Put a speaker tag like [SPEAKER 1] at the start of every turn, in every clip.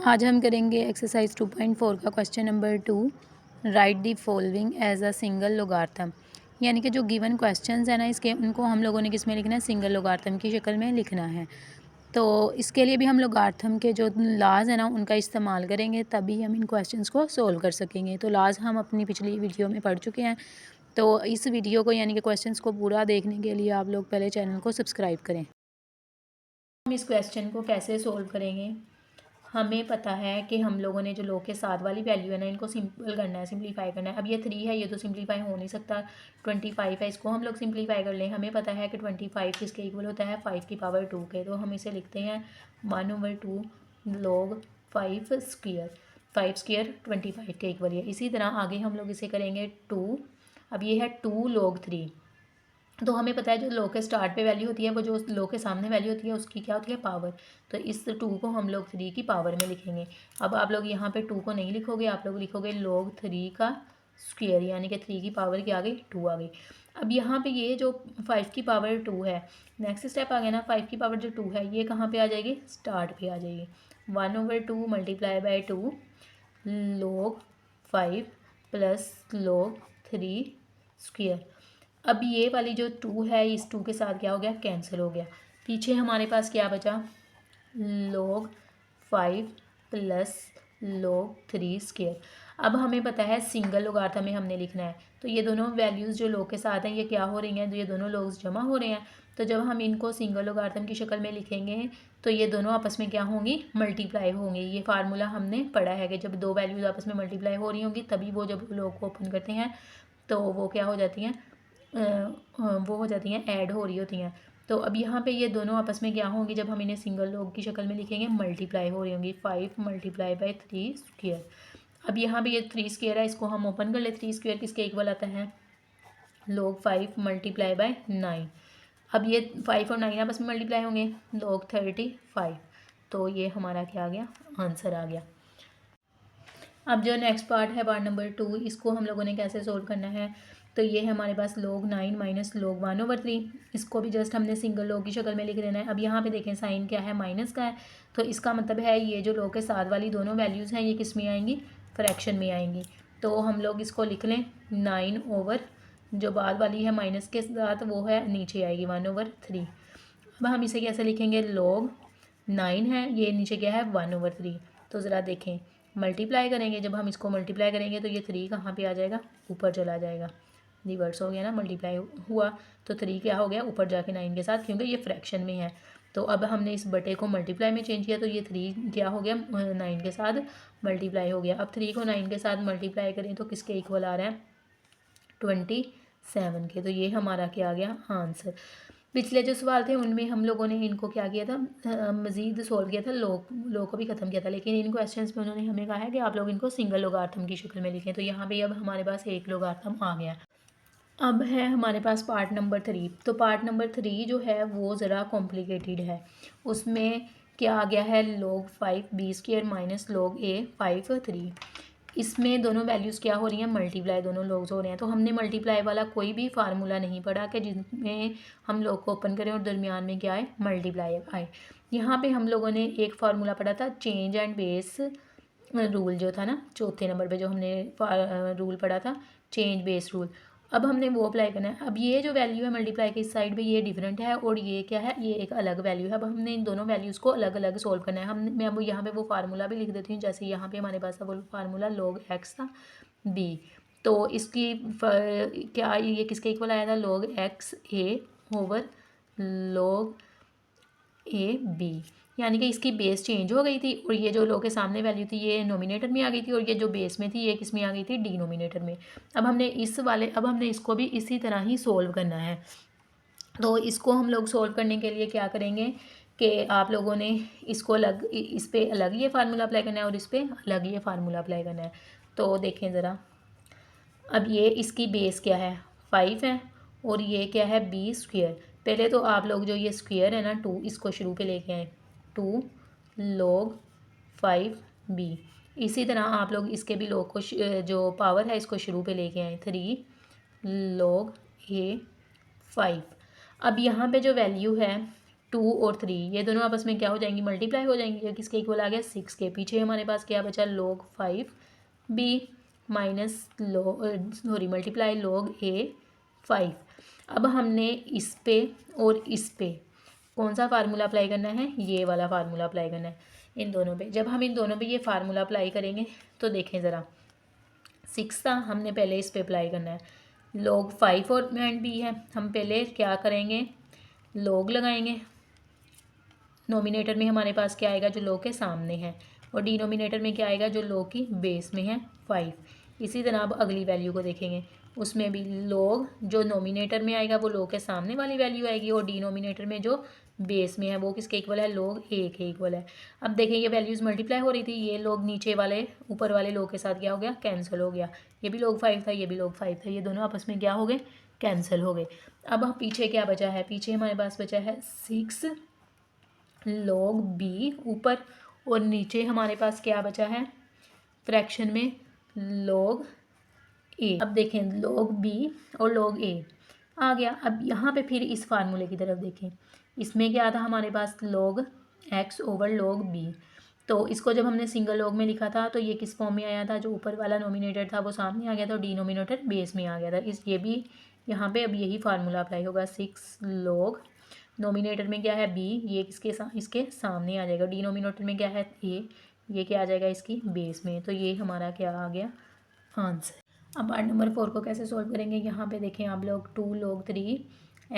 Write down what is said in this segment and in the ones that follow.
[SPEAKER 1] आज हम करेंगे एक्सरसाइज 2.4 का question number 2। Write the following as a single logarithm. यानी कि जो गिवन क्वेश्चंस है ना, इसके उनको हम लोगों ने किस में लिखना है, सिंगल लोगार्थम की शक्ल में लिखना है। तो इसके लिए भी हम लोगार्थम के जो लाज है ना, उनका इस्तेमाल करेंगे, तभी हम इन क्वेश्चंस को सोल्व कर सकेंगे। तो लाज हम अपनी पिछली वीडियो में पढ़ चुके हैं। तो इस वीडियो को यानी कि क्वेश्चंस को पूरा देखने के लिए आप लोग पहले चैनल को सब्सक्राइब करें। हम इस क्वेश्चन को कैसे सोल्व करेंगे, हमें पता है कि हम लोगों ने जो लोग के साथ वाली वैल्यू है ना, इनको सिंपल करना है, सिंप्लीफाई करना है। अब ये 3 है, ये तो सिंप्लीफाई हो नहीं सकता। 25 है, इसको हम लोग सिंप्लीफाई कर लें। हमें पता है कि 25 किसके इक्वल होता है, 5 की पावर 2 के। तो हम इसे लिखते हैं 1/2 log 5 स्क्वायर। 5 स्क्वायर 25 के इक्वल है। इसी तरह आगे हम लोग इसे करेंगे 2। अब ये है 2 log 3। तो हमें पता है जो log के स्टार्ट पे वैल्यू होती है, वो जो log के सामने वैल्यू होती है उसकी क्या होती है, पावर। तो इस 2 को हम लोग 3 की पावर में लिखेंगे। अब आप लोग यहाँ पे 2 को नहीं लिखोगे, आप लोग लिखोगे log 3 का स्क्वायर, यानी कि 3 की पावर के आगे 2 आ गई। अब यहाँ पे ये जो 5 की पावर 2 है, नेक्स्ट स्टेप आ गया ना, 5 की पावर जो 2 है ये कहाँ पे आ जाएगी, स्टार्ट पे आ जाएगी। 1/2 multiply by 2 log 5 plus log 3 square. अब ये वाली जो 2 है, इस 2 के साथ क्या हो गया, कैंसिल हो गया। पीछे हमारे पास क्या बचा, log 5 प्लस log 3 स्क्वायर। अब हमें पता है सिंगल लोगार्थम में हमने लिखना है, तो ये दोनों वैल्यूज़ जो log के साथ हैं ये क्या हो रही हैं, तो ये दोनों logs जमा हो रहे हैं। तो जब हम इनको सिंगल लोगार्थम की शक्ल में लिखेंगे तो ये दोनों आपस में क्या होंगी, मल्टीप्लाई होंगे। ये फार्मूला हमने पढ़ा है कि जब दो वैल्यूज़ आपस में मल्टीप्लाई हो रही होंगी तभी वो जब log को ओपन करते हैं तो वो क्या हो जाती हैं, वो हो जाती हैं, ऐड हो रही होती हैं। तो अब यहाँ पे ये दोनों आपस में क्या होंगी, जब हम इन्हें सिंगल log की शक्ल में लिखेंगे, मल्टीप्लाई हो रही होंगी। 5 मल्टीप्लाई बाई 3 स्क्वायर। अब यहाँ पे ये 3 स्क्वायर है, इसको हम ओपन कर ले। 3 स्क्वायर किसके इक्वल आता है, log 5 मल्टीप्लाई बाई 9। अब ये 5 और 9 आपस में मल्टीप्लाई होंगे, log 35। तो ये हमारा क्या आ गया, आंसर आ गया। अब जो नेक्स्ट पार्ट है, पार्ट नंबर 2, इसको हम लोगों ने कैसे सोल्व करना है, तो ये है हमारे पास log 9 माइनस log 1/3। इसको भी जस्ट हमने सिंगल log की शक्ल में लिख देना है। अब यहाँ पे देखें साइन क्या है, माइनस का है। तो इसका मतलब है ये जो log के साथ वाली दोनों वैल्यूज़ हैं ये किस में आएंगी, फ्रैक्शन में आएंगी। तो हम लोग इसको लिख लें 9 जो बाद वाली है माइनस के साथ वो है नीचे आएगी 1/3। अब हम इसे कैसे लिखेंगे, log 9 है, ये नीचे क्या है 1/3। तो ज़रा देखें, मल्टीप्लाई करेंगे, जब हम इसको मल्टीप्लाई करेंगे तो ये 3 कहाँ पे आ जाएगा, ऊपर चला जाएगा। रिवर्स हो गया ना, मल्टीप्लाई हुआ तो 3 क्या हो गया, ऊपर जाके 9 के साथ, क्योंकि ये फ्रैक्शन में है। तो अब हमने इस बटे को मल्टीप्लाई में चेंज किया तो ये 3 क्या हो गया, 9 के साथ मल्टीप्लाई हो गया। अब 3 को 9 के साथ मल्टीप्लाई करें तो किसके इक्वल आ रहा है, 27 के। तो ये हमारा क्या आ गया, आंसर। पिछले जो सवाल थे उनमें हम लोगों ने इनको क्या किया था, मज़ीद सोल्व किया था, लॉग को भी ख़त्म किया था, लेकिन इन क्वेश्चंस में उन्होंने हमें कहा है कि आप लोग इनको सिंगल लोगार्थम की शक्ल में लिखें। तो यहाँ पे अब हमारे पास एक लोगार्थम आ गया। अब है हमारे पास पार्ट नंबर 3। तो पार्ट नंबर 3 जो है वो ज़रा कॉम्प्लिकेटेड है। उसमें क्या आ गया है, log 5 b square minus log a 5 3। इसमें दोनों वैल्यूज़ क्या हो रही हैं, मल्टीप्लाई, दोनों लोग्स हो रहे हैं। तो हमने मल्टीप्लाई वाला कोई भी फार्मूला नहीं पढ़ा कि जिसमें हम लोग को ओपन करें और दरमियान में क्या आए, मल्टीप्लाई आए। यहाँ पे हम लोगों ने एक फार्मूला पढ़ा था, चेंज एंड बेस रूल जो था ना, चौथे नंबर पे जो हमने रूल पढ़ा था, चेंज बेस रूल। अब हमने वो अप्लाई करना है। अब ये जो वैल्यू है मल्टीप्लाई के इस साइड पे ये डिफरेंट है और ये क्या है, ये एक अलग वैल्यू है। अब हमने इन दोनों वैल्यूज़ को अलग अलग सोल्व करना है। मैं अब यहाँ पे वो फार्मूला भी लिख देती हूँ, जैसे यहाँ पे हमारे पास वो फार्मूला log x था b। तो इसकी क्या ये किसके इक्वल आया था, log x a over log a b, यानी कि इसकी बेस चेंज हो गई थी और ये जो log के सामने वैल्यू थी ये नोमिनेटर में आ गई थी और ये जो बेस में थी ये किस में आ गई थी, डिनोमिनेटर में। अब हमने इसको भी इसी तरह ही सोल्व करना है। तो इसको हम लोग सोल्व करने के लिए क्या करेंगे कि आप लोगों ने इसको अलग, इस पर अलग ये फार्मूला अप्लाई करना है और इस पर अलग ये फार्मूला अप्लाई करना है। तो देखें ज़रा, अब ये इसकी बेस क्या है, 5 है और ये क्या है, b स्क्वायर। पहले तो आप लोग जो ये स्क्वायर है ना 2, इसको शुरू पे लेके आए, 2 log 5b। इसी तरह आप लोग इसके भी log को जो पावर है इसको शुरू पे लेके आए, 3 log a 5। अब यहाँ पे जो वैल्यू है 2 और 3 ये दोनों आपस में क्या हो जाएंगी, मल्टीप्लाई हो जाएंगी। ये किसके इक्वल आ गया, 6 के। पीछे हमारे पास क्या बचा, log 5b minus sorry multiply log a 5। अब हमने इस पे और इस पे कौन सा फार्मूला अप्लाई करना है, ये वाला फार्मूला अप्लाई करना है इन दोनों पे। जब हम इन दोनों पे ये फार्मूला अप्लाई करेंगे तो देखें ज़रा, 6 था, हमने पहले इस पे अप्लाई करना है। log 5 और b है, हम पहले क्या करेंगे, log लगाएंगे। नोमिनेटर में हमारे पास क्या आएगा, जो log के सामने है, और डिनोमिनेटर में क्या आएगा, जो log की बेस में है 5। इसी तरह अब अगली वैल्यू को देखेंगे, उसमें भी log जो नोमिनेटर में आएगा वो log के सामने वाली वैल्यू आएगी, और डिनोमिनेटर में जो बेस में है वो किसके इक्वल है, log a के इक्वल है। अब देखें ये वैल्यूज़ मल्टीप्लाई हो रही थी, ये log नीचे वाले ऊपर वाले log के साथ क्या हो गया, कैंसिल हो गया। ये भी log 5 था, ये भी log 5 था, ये दोनों आपस में क्या हो गए, कैंसिल हो गए। अब पीछे क्या बचा है, पीछे हमारे पास बचा है 6 log b ऊपर, और नीचे हमारे पास क्या बचा है फ्रैक्शन में, log a। अब देखें log b और log a आ गया। अब यहाँ पे फिर इस फार्मूले की तरफ देखें, इसमें क्या था हमारे पास, log x over log b। तो इसको जब हमने सिंगल log में लिखा था तो ये किस फॉर्म में आया था, जो ऊपर वाला नोमिनेटर था वो सामने आ गया था, और डिनोमिनेटर बेस में आ गया था। ये भी यहाँ पे अब यही फार्मूला अप्लाई होगा, 6 log नोमिनेटर में क्या है b, ये इसके सामने आ जाएगा, डिनोमिनेटर में क्या है a, ये क्या आ जाएगा इसकी बेस में। तो ये हमारा क्या आ गया आंसर। अब पार्ट नंबर 4 को कैसे सॉल्व करेंगे, यहाँ पे देखें आप लोग, 2 log 3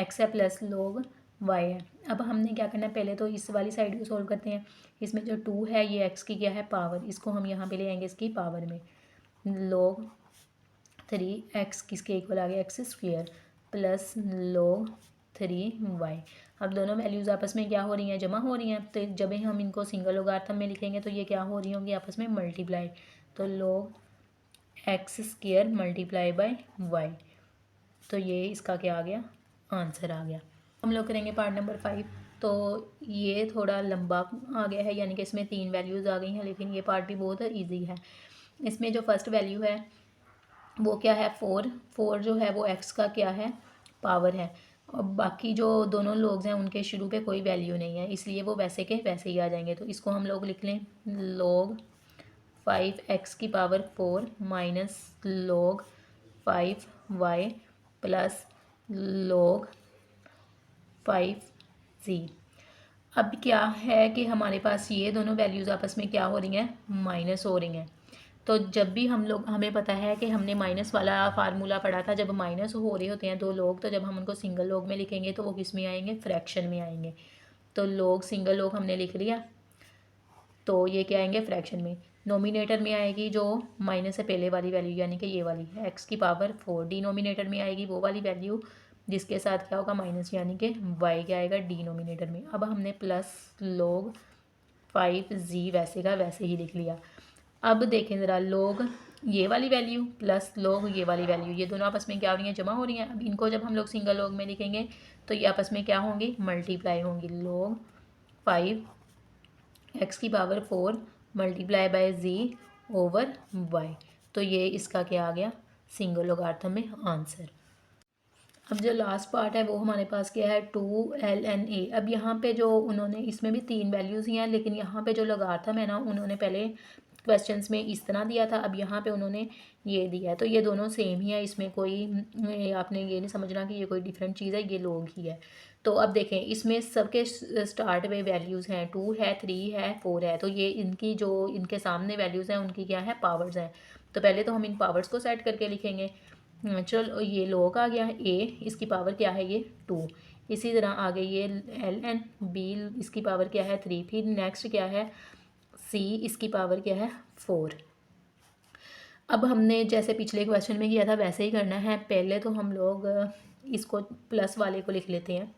[SPEAKER 1] x है प्लस log y है। अब हमने क्या करना है, पहले तो इस वाली साइड को सॉल्व करते हैं। इसमें जो 2 है ये x की क्या है पावर, इसको हम यहाँ पे ले आएंगे इसकी पावर में। log 3x किसके इक्वल आ गया, x square plus log 3y। अब दोनों वैल्यूज़ आपस में क्या हो रही हैं, जमा हो रही हैं। तो जब हम इनको सिंगल लोगारिथम में लिखेंगे तो ये क्या हो रही होंगी, आपस में मल्टीप्लाई। तो log X square multiply by Y, तो ये इसका क्या आ गया, आंसर आ गया। हम लोग करेंगे पार्ट नंबर 5। तो ये थोड़ा लंबा आ गया है, यानी कि इसमें 3 वैल्यूज़ आ गई हैं, लेकिन ये पार्ट भी बहुत ईजी है। इसमें जो फर्स्ट वैल्यू है वो क्या है, 4 जो है वो x का क्या है, पावर है। और बाकी जो दोनों लोग हैं उनके शुरू पे कोई वैल्यू नहीं है, इसलिए वो वैसे के वैसे ही आ जाएंगे। तो इसको हम लोग लिख लें, log 5x की power 4 minus log 5y plus log 5z। अब क्या है कि हमारे पास ये दोनों वैल्यूज़ आपस में क्या हो रही हैं, माइनस हो रही हैं। तो जब भी हमें पता है कि हमने माइनस वाला फार्मूला पढ़ा था, जब माइनस हो रहे होते हैं दो लोग, तो जब हम उनको सिंगल लोग में लिखेंगे तो वो किस में आएंगे, फ्रैक्शन में आएंगे। तो लोग सिंगल लोग हमने लिख लिया, तो ये क्या आएंगे, फ्रैक्शन में। नोमिनेटर में आएगी जो माइनस से पहले वाली वैल्यू, यानी कि ये वाली x की पावर 4। डिनोमिनेटर में आएगी वो वाली वैल्यू जिसके साथ क्या होगा, माइनस, यानी कि y क्या आएगा डिनोमिनेटर में। अब हमने प्लस log 5z वैसे का वैसे ही लिख लिया। अब देखें ज़रा, log ये वाली वैल्यू प्लस log ये वाली वैल्यू, ये दोनों आपस में क्या हो रही हैं, जमा हो रही हैं। अब इनको जब हम लोग सिंगल log में लिखेंगे तो ये आपस में क्या होंगी, मल्टीप्लाई होंगी। log 5x की power 4 multiply by z over y, तो ये इसका क्या आ गया, सिंगल लोगारिथम में आंसर। अब जो लास्ट पार्ट है वो हमारे पास क्या है, 2ln a। अब यहाँ पे जो उन्होंने, इसमें भी 3 वैल्यूज़ ही हैं, लेकिन यहाँ पे जो लोगारिथम है ना, उन्होंने पहले क्वेश्चंस में इस तरह दिया था, अब यहाँ पे उन्होंने ये दिया है। तो ये दोनों सेम ही है, इसमें कोई आपने ये नहीं समझना कि ये कोई डिफरेंट चीज़ है, ये लोग ही है। तो अब देखें, इसमें सबके स्टार्ट में वैल्यूज़ हैं, 2 है, 3 है, 4 है। तो ये इनकी जो इनके सामने वैल्यूज़ हैं उनकी क्या है, पावर्स हैं। तो पहले तो हम इन पावर्स को सेट करके लिखेंगे। चलो, ये log आ गया, a इसकी पावर क्या है, ये 2। इसी तरह आगे ये ln b इसकी पावर क्या है, 3। फिर नेक्स्ट क्या है, c इसकी पावर क्या है, 4। अब हमने जैसे पिछले क्वेश्चन में किया था वैसे ही करना है। पहले तो हम लोग इसको प्लस वाले को लिख लेते हैं,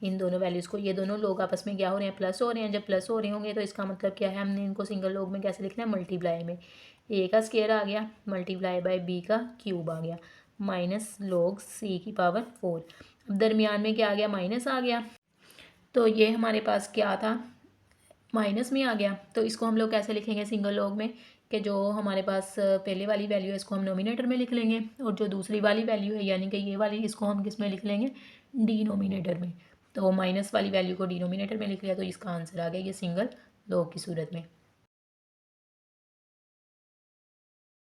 [SPEAKER 1] इन दोनों वैल्यूज़ को। ये दोनों लोग आपस में क्या हो रहे हैं, प्लस हो रहे हैं। जब प्लस हो रहे होंगे तो इसका मतलब क्या है, हमने इनको सिंगल लोग में कैसे लिखना है, मल्टीप्लाई में। a का स्क्वायर आ गया मल्टीप्लाई बाय b का क्यूब आ गया माइनस log c की पावर 4। अब दरमियान में क्या आ गया, माइनस आ गया। तो ये हमारे पास क्या था, माइनस में आ गया। तो इसको हम लोग कैसे लिखेंगे सिंगल लॉग में, कि जो हमारे पास पहले वाली वैल्यू है इसको हम नोमिनेटर में लिख लेंगे, और जो दूसरी वाली वैल्यू है यानी कि ये वाली, इसको हम किस में लिख लेंगे, डिनोमिनेटर में। तो माइनस वाली वैल्यू को डिनोमिनेटर में लिख लिया, तो इसका आंसर आ गया ये सिंगल लॉग की सूरत में।